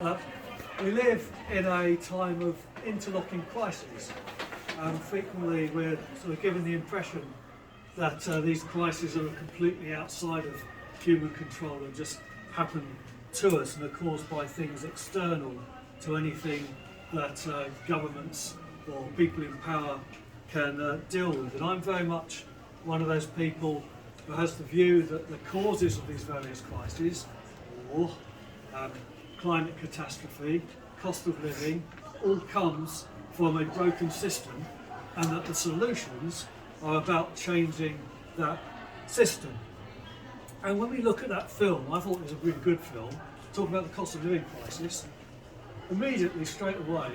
We live in a time of interlocking crises. Frequently we're sort of given the impression that these crises are completely outside of human control and just happen to us and are caused by things external to anything that governments or people in power can deal with. And I'm very much one of those people who has the view that the causes of these various crises, war, climate catastrophe, cost of living, all comes from a broken system, and that the solutions are about changing that system. And when we look at that film, I thought it was a really good film, talking about the cost of living crisis. Immediately, straight away,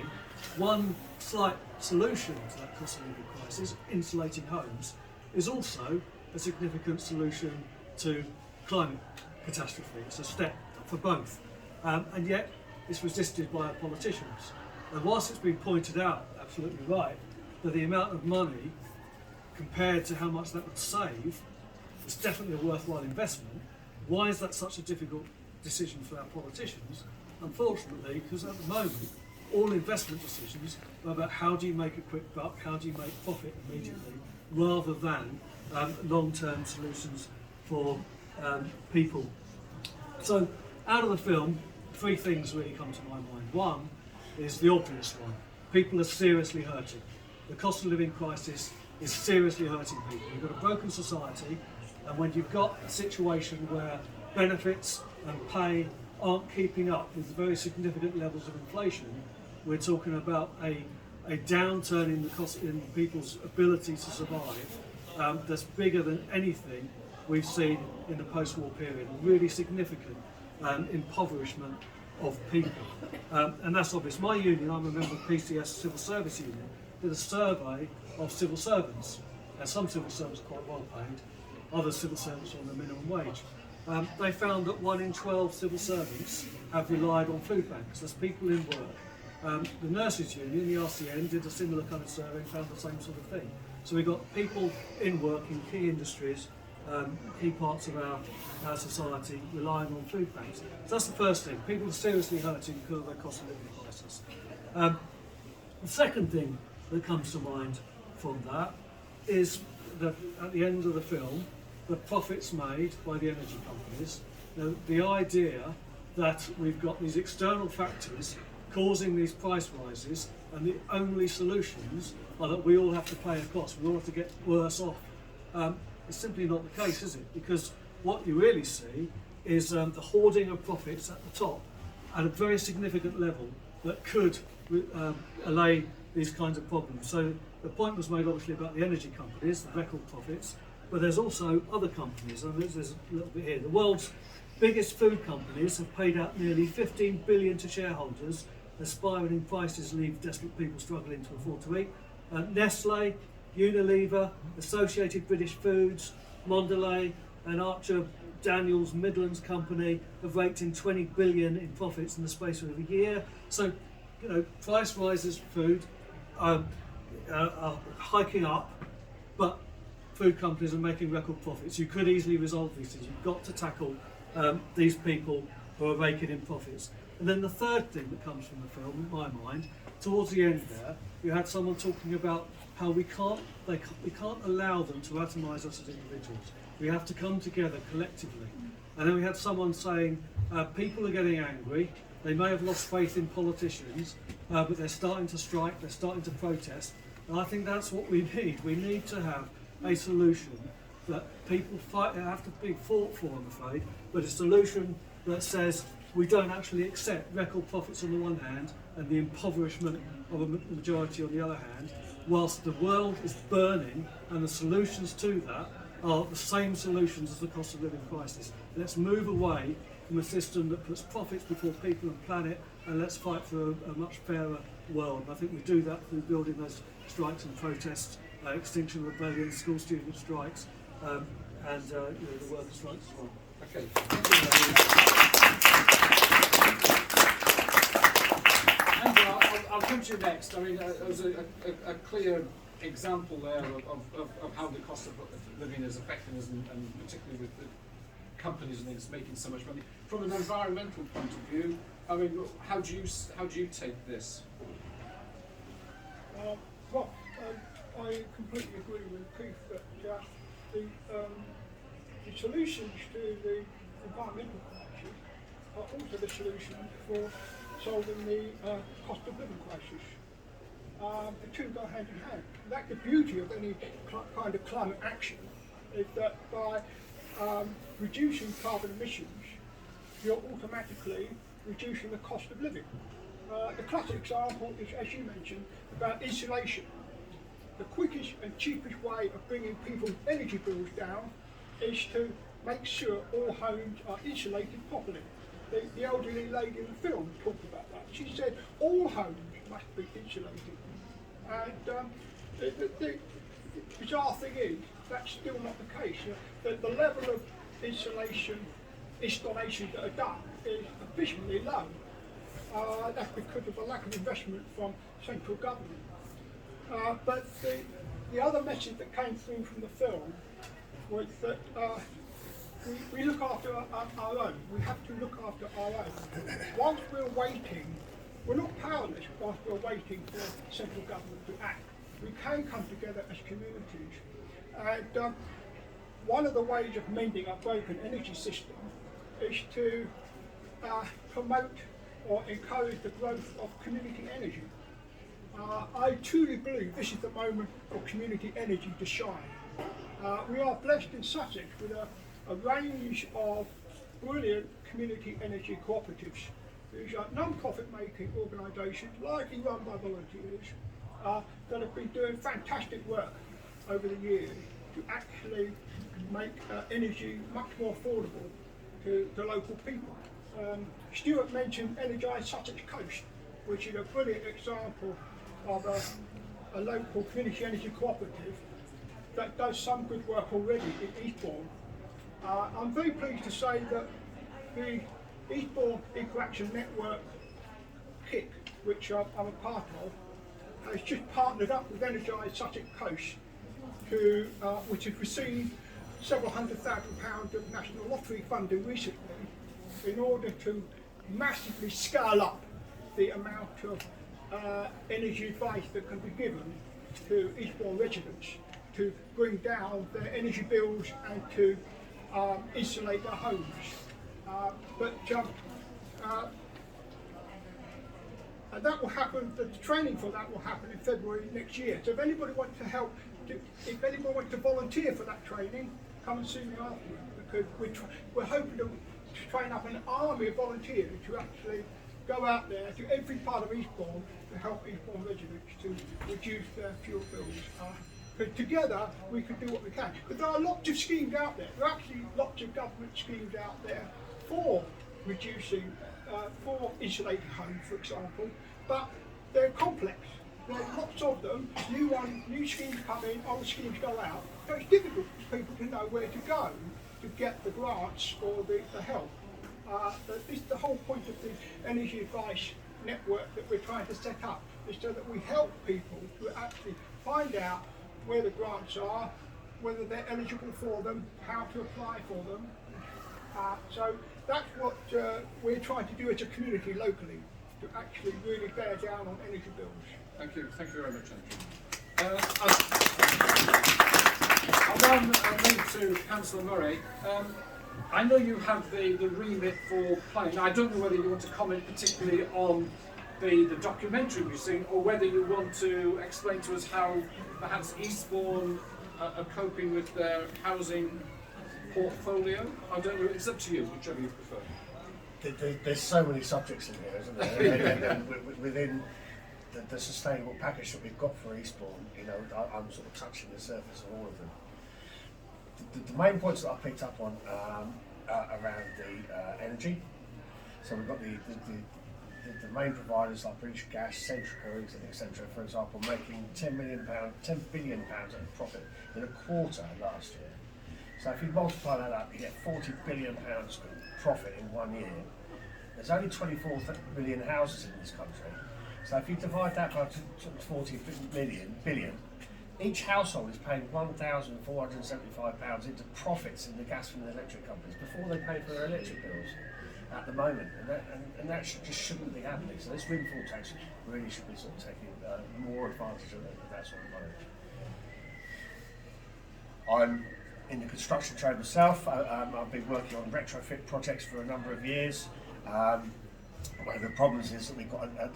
one slight solution to that cost of living crisis, insulating homes, is also a significant solution to climate catastrophe. It's a step for both. And yet it's resisted by our politicians. And whilst it's been pointed out, absolutely right, that the amount of money compared to how much that would save is definitely a worthwhile investment, why is that such a difficult decision for our politicians? Unfortunately, because at the moment all investment decisions are about how do you make a quick buck, how do you make profit immediately, rather than long-term solutions for people. So out of the film, three things really come to my mind. One is the obvious one. People are seriously hurting. The cost of living crisis is seriously hurting people. You've got a broken society, and when you've got a situation where benefits and pay aren't keeping up with very significant levels of inflation, we're talking about a downturn in the cost in people's ability to survive that's bigger than anything we've seen in the post-war period. Really significant impoverishment of people. And that's obvious. My union, I'm a member of PCS Civil Service Union, did a survey of civil servants. And some civil servants are quite well paid, other civil servants are on the minimum wage. They found that 1 in 12 civil servants have relied on food banks. That's people in work. The nurses union, the RCN, did a similar kind of survey and found the same sort of thing. So we've got people in work in key industries, key parts of our society relying on food banks. So that's the first thing. People are seriously hurting because of their cost of living crisis. The second thing that comes to mind from that is that at the end of the film, the profits made by the energy companies. The idea that we've got these external factors causing these price rises, and the only solutions are that we all have to pay a cost, we all have to get worse off. It's simply not the case, is it? Because what you really see is the hoarding of profits at the top at a very significant level that could allay these kinds of problems. So the point was made obviously about the energy companies, the record profits, but there's also other companies, and there's a little bit here. The world's biggest food companies have paid out nearly 15 billion to shareholders as spiralling prices leave desperate people struggling to afford to eat. Nestle, Unilever, Associated British Foods, Mondelez and Archer Daniels Midlands Company have raked in 20 billion in profits in the space of a year. So, price rises for food are hiking up, but food companies are making record profits. You could easily resolve these things. You've got to tackle these people who are raking in profits. And then the third thing that comes from the film, in my mind, towards the end there, you had someone talking about how we can't allow them to atomise us as individuals. We have to come together collectively. And then we had someone saying people are getting angry, they may have lost faith in politicians, but they're starting to strike, they're starting to protest. And I think that's what we need. We need to have a solution that people have to be fought for, I'm afraid, but a solution that says we don't actually accept record profits on the one hand and the impoverishment of a majority on the other hand, whilst the world is burning and the solutions to that are the same solutions as the cost of living crisis. Let's move away from a system that puts profits before people and planet, and let's fight for a much fairer world. And I think we do that through building those strikes and protests, Extinction Rebellion, school student strikes, and the worker strikes as well. Okay. I'll come to you next. I mean, there was a clear example there of how the cost of living is affecting us, and particularly with the companies and things making so much money. From an environmental point of view, I mean, how do you take this? Well, I completely agree with Keith that the solutions to the environmental crisis are also the solutions for solving the cost of living crisis. The two go hand in hand. That's the beauty of any kind of climate action, is that by reducing carbon emissions, you're automatically reducing the cost of living. The classic example is, as you mentioned, about insulation. The quickest and cheapest way of bringing people's energy bills down is to make sure all homes are insulated properly. The elderly lady in the film talked about that. She said all homes must be insulated. And the bizarre thing is, that's still not the case. The level of insulation installations that are done is abysmally low. That's because of a lack of investment from central government. But the other message that came through from the film was that we look after our own. We have to look after our own. Whilst we're waiting, we're not powerless whilst we're waiting for central government to act. We can come together as communities. And one of the ways of mending a broken energy system is to promote or encourage the growth of community energy. I truly believe this is the moment for community energy to shine. We are blessed in Sussex with a range of brilliant community energy cooperatives. These are non-profit making organisations, largely run by volunteers, that have been doing fantastic work over the years to actually make energy much more affordable to local people. Stuart mentioned Energised Sussex Coast, which is a brilliant example of a local community energy cooperative that does some good work already in Eastbourne. I'm very pleased to say that the Eastbourne Eco-Action Network KIC, which I'm a part of, has just partnered up with Energised Sussex Coast, which has received several £100,000 of national lottery funding recently in order to massively scale up the amount of energy advice that can be given to Eastbourne residents to bring down their energy bills and to insulate their homes. That will happen, the training for that will happen in February next year. So if anybody wants to help, if anybody wants to volunteer for that training, come and see me afterwards, because we're hoping to train up an army of volunteers to actually go out there to every part of Eastbourne to help Eastbourne residents to reduce their fuel bills. Because together we can do what we can. But there are lots of schemes out there. There are actually lots of government schemes out there for reducing, for insulated homes, for example, but they're complex. There are lots of them. New schemes come in, old schemes go out. So it's difficult for people to know where to go to get the grants or the help. This is the whole point of the energy advice network that we're trying to set up, is so that we help people to actually find out where the grants are, whether they're eligible for them, how to apply for them. So that's what we're trying to do as a community locally, to actually really bear down on energy bills. Thank you very much, Andrew. I'll now move to Councillor Murray. I know you have the remit for planning. I don't know whether you want to comment particularly on the documentary we've seen, or whether you want to explain to us how perhaps Eastbourne are coping with their housing portfolio. I don't know, it's up to you, whichever you prefer. There's so many subjects in here, isn't there? and within the sustainable package that we've got for Eastbourne, you know, I'm sort of touching the surface of all of them. The main points that I picked up on around the energy. So we've got the main providers like British Gas, Centrica, etc. For example, making £10 billion of profit in a quarter last year. So if you multiply that up, you get £40 billion profit in 1 year. There's only 24 million houses in this country. So if you divide that by 40 billion, each household is paying £1,475 into profits in the gas and the electric companies before they pay for their electric bills. at the moment, and that just shouldn't be happening. So this windfall tax really should be sort of taking more advantage of that sort of money. I'm in the construction trade myself. I've been working on retrofit projects for a number of years. One of the problems is that we've got a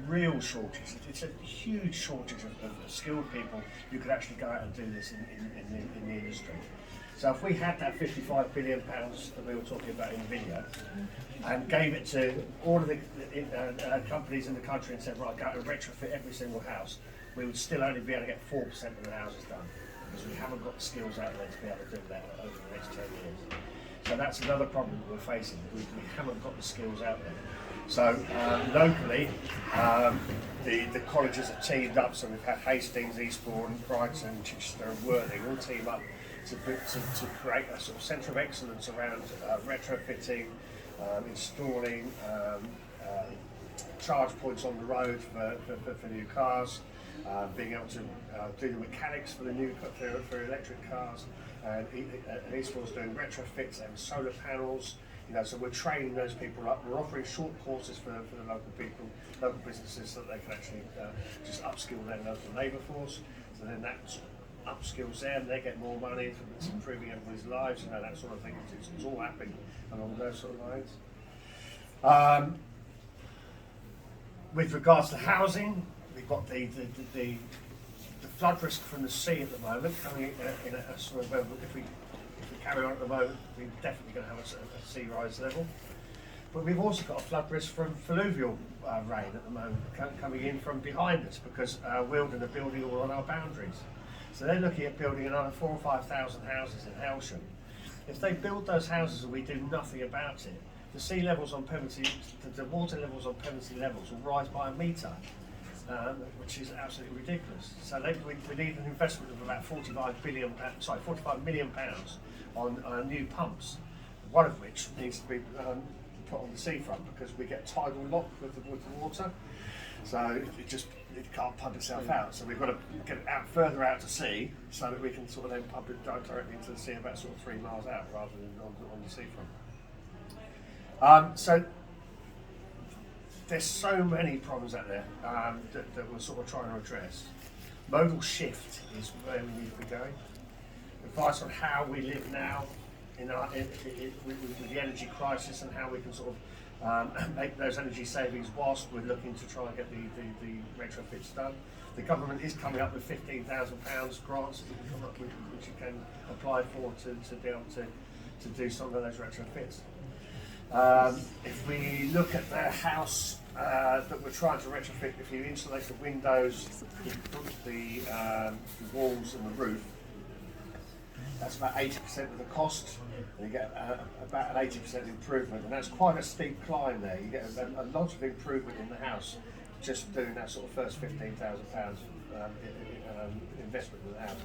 real shortage. It's a huge shortage of skilled people who could actually go out and do this in the industry. So if we had that £55 billion that we were talking about in the video and gave it to all of the companies in the country and said, right, go and retrofit every single house, we would still only be able to get 4% of the houses done because we haven't got the skills out there to be able to do that over the next 10 years. So that's another problem that we're facing. We haven't got the skills out there. So locally, the colleges have teamed up. So we've had Hastings, Eastbourne, Brighton, Chichester and Worthing all team up to create a sort of centre of excellence around retrofitting, installing charge points on the road for new cars, being able to do the mechanics for electric cars. And Eastbourne's doing retrofits and solar panels. So we're training those people up. We're offering short courses for the local people, local businesses, so that they can actually just upskill their local labour force. So then that upskills them, they get more money, it's improving everybody's lives, that sort of thing. It's all happening along those sort of lines. With regards to housing, we've got the flood risk from the sea at the moment coming in a sort of, if we carry on at the moment, we're definitely going to have a sea rise level. But we've also got a flood risk from fluvial rain at the moment coming in from behind us because Wealdon are building all on our boundaries. So they're looking at building another 4,000 or 5,000 houses in Helsham. If they build those houses and we do nothing about it, the sea levels on Pevensey, the water levels on Pevensey levels will rise by a metre. Which is absolutely ridiculous. So we need an investment of about £45 million on new pumps, one of which needs to be put on the seafront because we get tidal lock with the water. So it can't pump itself out. So we've got to get it out further out to sea so that we can sort of then pump it directly into the sea about sort of 3 miles out rather than on the seafront. So there's so many problems out there that we're sort of trying to address. Modal shift is where we need to be going. Advice on how we live now with the energy crisis and how we can sort of make those energy savings whilst we're looking to try and get the retrofits done. The government is coming up with £15,000 grants that we come up with, which you can apply for to be able to do some of those retrofits. If we look at the house that we're trying to retrofit, if you insulate the windows, the walls and the roof, that's about 80% of the cost, and you get about an 80% improvement, and that's quite a steep climb there. You get a lot of improvement in the house just doing that sort of first £15,000 investment in the house.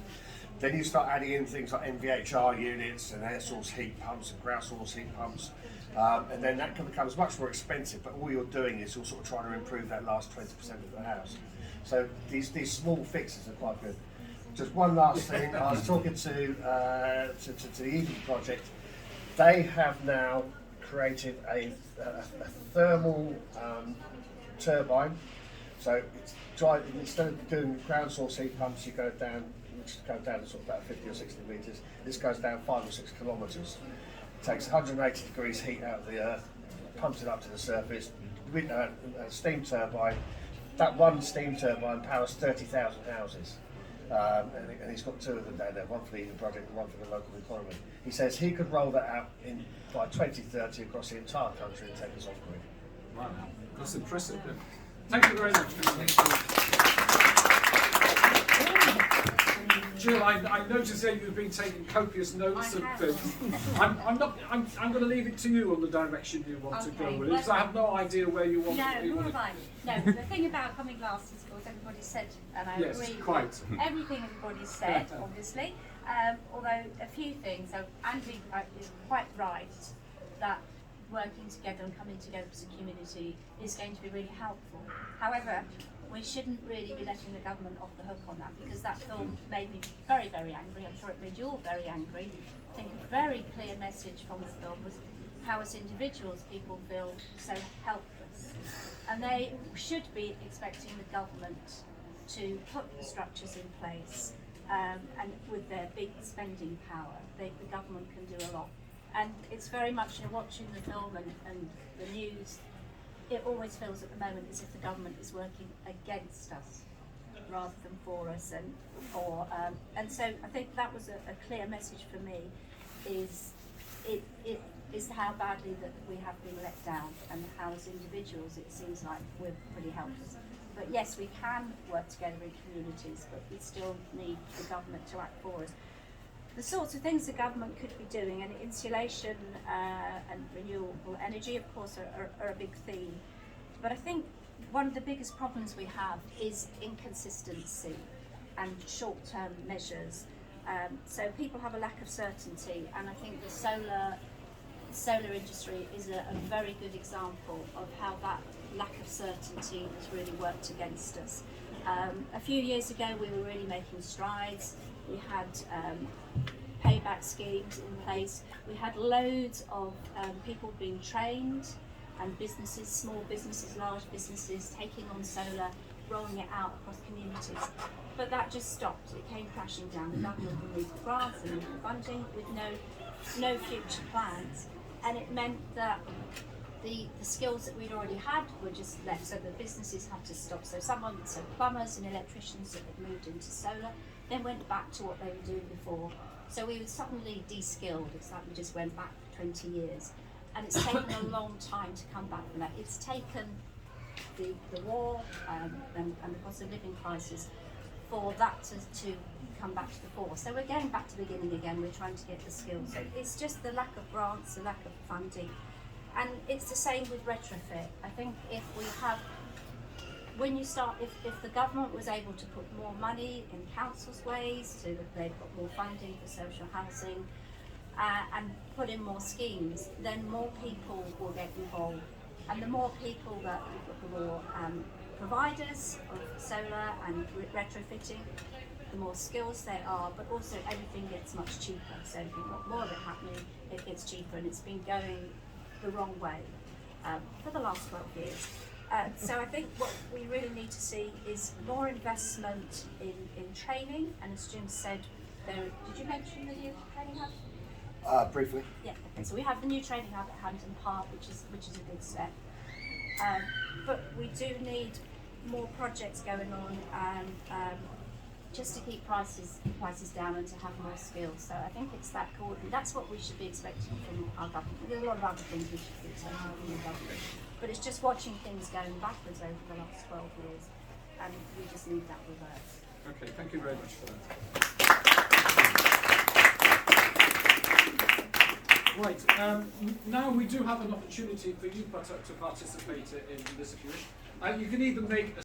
Then you start adding in things like MVHR units and air source heat pumps and ground source heat pumps. And then that becomes much more expensive, but all you're doing is you're sort of trying to improve that last 20% of the house. So these small fixes are quite good. Just one last thing, I was talking to the Evie project. They have now created a thermal turbine. So it's instead of doing ground source heat pumps, you go down, which go down to sort of about 50 or 60 metres. This goes down 5 or 6 kilometres. Takes 180 degrees heat out of the earth, pumps it up to the surface, with a steam turbine. That one steam turbine powers 30,000 houses. And he's got 2 of them down there, one for the Eden project and one for the local economy. He says he could roll that out by 2030 across the entire country and take us off grid. Wow, that's impressive. Thank you very much. Jill, I noticed that you've been taking copious notes of things. I'm going to leave it to you on the direction you want to go with it, because I have no idea where you want to go. No, nor have I. No, the thing about coming last is, of course, everybody said, and I agree with everything everybody said, obviously. Although a few things, so Andy is quite right that working together and coming together as a community is going to be really helpful. However, we shouldn't really be letting the government off the hook on that, because that film made me very, very angry. I'm sure it made you all very angry. I think a very clear message from the film was how as individuals people feel so helpless. And they should be expecting the government to put the structures in place, and with their big spending power, the government can do a lot. And it's very much, watching the film and the news, it always feels at the moment as if the government is working against us rather than for us. And so I think that was a clear message for me, is how badly that we have been let down, and how as individuals it seems like we're pretty helpless. But yes, we can work together in communities, but we still need the government to act for us. The sorts of things the government could be doing, and insulation and renewable energy, of course, are a big theme. But I think one of the biggest problems we have is inconsistency and short-term measures. So people have a lack of certainty, and I think the solar industry is a very good example of how that lack of certainty has really worked against us. A few years ago we were really making strides. We had payback schemes in place. We had loads of people being trained, and businesses, small businesses, large businesses, taking on solar, rolling it out across communities. But that just stopped. It came crashing down. The government removed grants and removed funding with no future plans. And it meant that the skills that we'd already had were just left, so the businesses had to stop. So plumbers and electricians that had moved into solar then went back to what they were doing before. So we were suddenly de-skilled. It's like we just went back 20 years. And it's taken a long time to come back from that. It's taken the war and the cost of living crisis for that to come back to the fore. So we're going back to the beginning again. We're trying to get the skills. So it's just the lack of grants, the lack of funding. And it's the same with retrofit. I think if the government was able to put more money in councils' ways, so that they've got more funding for social housing, and put in more schemes, then more people will get involved. And the more people that we've got, the more providers of solar and retrofitting, the more skills there are, but also everything gets much cheaper. So if you've got more of it happening, it gets cheaper, and it's been going the wrong way for the last 12 years. So I think what we really need to see is more investment in training, and as Jim said, did you mention the new training hub? Briefly. Yeah, okay, so we have the new training hub at Hampton Park, which is a good step. But we do need more projects going on, just to keep prices down and to have more skills. So I think it's that coordination. That's what we should be expecting from our government. There's a lot of other things we should be expecting from the government, but it's just watching things going backwards over the last 12 years, and we just need that reverse. Okay, thank you very much for that. Right, now we do have an opportunity for you to participate in this if you wish. You can either make a